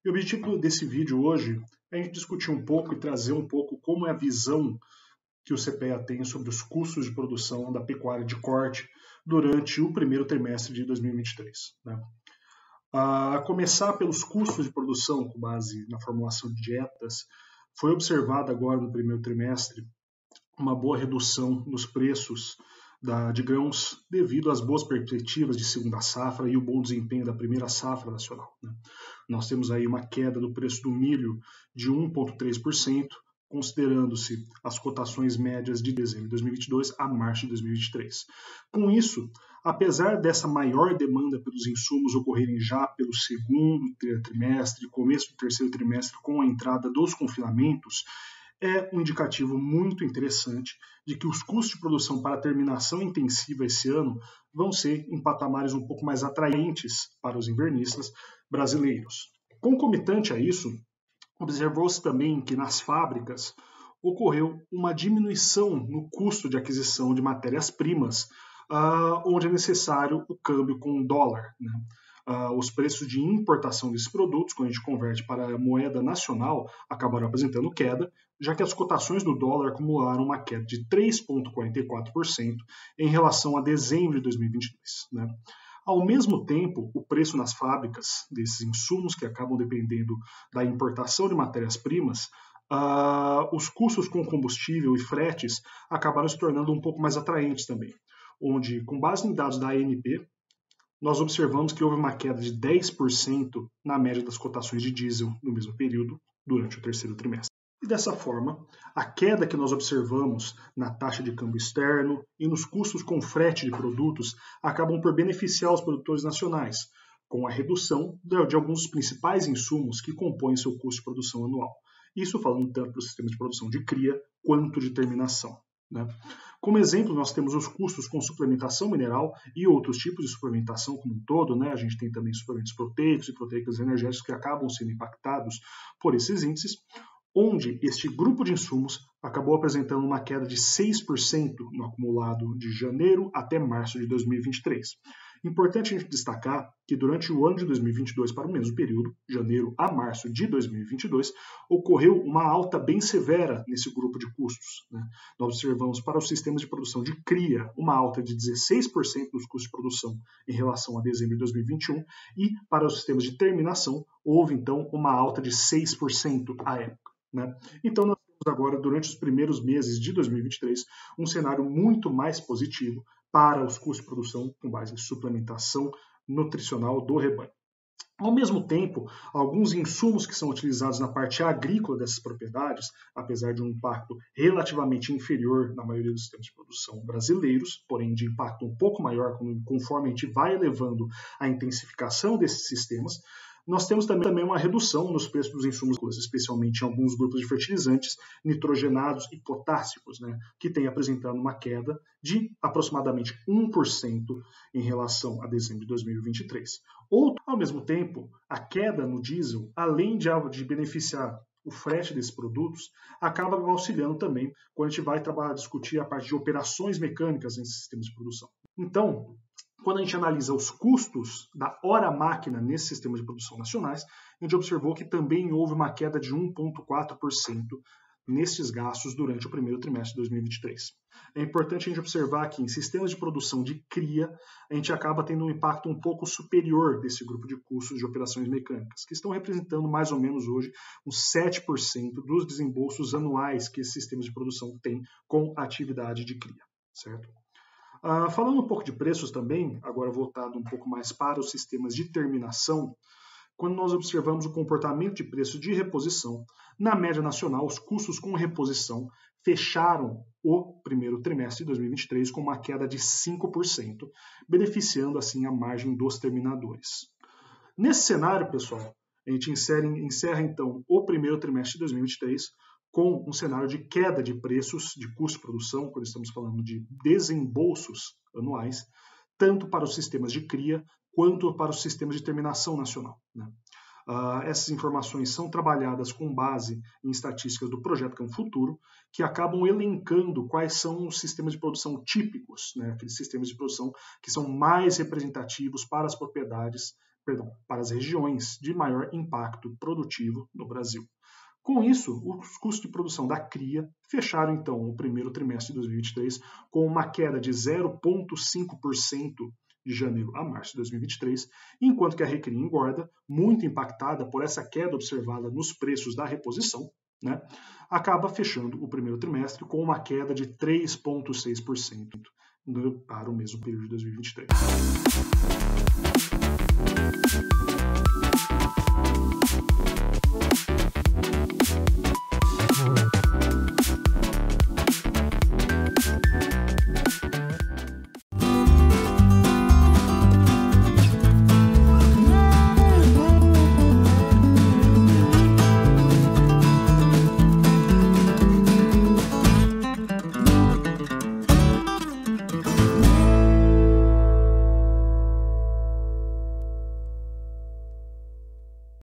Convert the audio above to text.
E o objetivo desse vídeo hoje é a gente discutir um pouco e trazer um pouco como é a visão que o CPEA tem sobre os custos de produção da pecuária de corte durante o primeiro trimestre de 2023. Né? A começar pelos custos de produção com base na formulação de dietas, foi observada agora no primeiro trimestre uma boa redução nos preços de grãos devido às boas perspectivas de segunda safra e o bom desempenho da primeira safra nacional. Né? Nós temos aí uma queda do preço do milho de 1,3%, considerando-se as cotações médias de dezembro de 2022 a março de 2023. Com isso, apesar dessa maior demanda pelos insumos ocorrerem já pelo segundo trimestre, começo do terceiro trimestre, com a entrada dos confinamentos, é um indicativo muito interessante de que os custos de produção para a terminação intensiva esse ano vão ser em patamares um pouco mais atraentes para os invernistas brasileiros. Concomitante a isso, observou-se também que nas fábricas ocorreu uma diminuição no custo de aquisição de matérias-primas, onde é necessário o câmbio com o dólar. Né? Os preços de importação desses produtos, quando a gente converte para a moeda nacional, acabaram apresentando queda, já que as cotações do dólar acumularam uma queda de 3,44% em relação a dezembro de 2022. Né? Ao mesmo tempo, o preço nas fábricas desses insumos que acabam dependendo da importação de matérias-primas, os custos com combustível e fretes acabaram se tornando um pouco mais atraentes também, onde, com base em dados da ANP, nós observamos que houve uma queda de 10% na média das cotações de diesel no mesmo período, durante o terceiro trimestre. E dessa forma, a queda que nós observamos na taxa de câmbio externo e nos custos com frete de produtos acabam por beneficiar os produtores nacionais, com a redução de alguns dos principais insumos que compõem seu custo de produção anual. Isso falando tanto para o sistema de produção de cria quanto de terminação. Né? Como exemplo, nós temos os custos com suplementação mineral e outros tipos de suplementação como um todo. Né? A gente tem também suplementos proteicos e proteicos energéticos que acabam sendo impactados por esses índices, onde este grupo de insumos acabou apresentando uma queda de 6% no acumulado de janeiro até março de 2023. Importante a gente destacar que durante o ano de 2022, para o mesmo período, janeiro a março de 2022, ocorreu uma alta bem severa nesse grupo de custos. Né? Nós observamos para os sistemas de produção de cria uma alta de 16% nos custos de produção em relação a dezembro de 2021 e para os sistemas de terminação houve então uma alta de 6% à época. Né? Então nós temos agora, durante os primeiros meses de 2023, um cenário muito mais positivo para os custos de produção com base em suplementação nutricional do rebanho. Ao mesmo tempo, alguns insumos que são utilizados na parte agrícola dessas propriedades, apesar de um impacto relativamente inferior na maioria dos sistemas de produção brasileiros, porém de impacto um pouco maior conforme a gente vai elevando a intensificação desses sistemas, nós temos também uma redução nos preços dos insumos, especialmente em alguns grupos de fertilizantes nitrogenados e potássicos, né, que tem apresentado uma queda de aproximadamente 1% em relação a dezembro de 2023. Ao mesmo tempo, a queda no diesel, além de beneficiar o frete desses produtos, acaba auxiliando também quando a gente vai discutir a parte de operações mecânicas nesses sistemas de produção. Então, quando a gente analisa os custos da hora-máquina nesses sistemas de produção nacionais, a gente observou que também houve uma queda de 1,4% nesses gastos durante o primeiro trimestre de 2023. É importante a gente observar que em sistemas de produção de cria, a gente acaba tendo um impacto um pouco superior desse grupo de custos de operações mecânicas, que estão representando mais ou menos hoje uns 7% dos desembolsos anuais que esses sistemas de produção têm com a atividade de cria, certo? Falando um pouco de preços também, agora voltado um pouco mais para os sistemas de terminação, quando nós observamos o comportamento de preço de reposição, na média nacional, os custos com reposição fecharam o primeiro trimestre de 2023 com uma queda de 5%, beneficiando assim a margem dos terminadores. Nesse cenário, pessoal, a gente encerra então o primeiro trimestre de 2023 com um cenário de queda de preços de custo de produção, quando estamos falando de desembolsos anuais, tanto para os sistemas de cria quanto para os sistemas de terminação nacional. Né? Essas informações são trabalhadas com base em estatísticas do Projeto Campo Futuro, que acabam elencando quais são os sistemas de produção típicos, né? Aqueles sistemas de produção que são mais representativos para as propriedades para as regiões de maior impacto produtivo no Brasil. Com isso, os custos de produção da cria fecharam, então, o primeiro trimestre de 2023 com uma queda de 0,5% de janeiro a março de 2023, enquanto que a recria engorda, muito impactada por essa queda observada nos preços da reposição, né, acaba fechando o primeiro trimestre com uma queda de 3,6% para o mesmo período de 2023.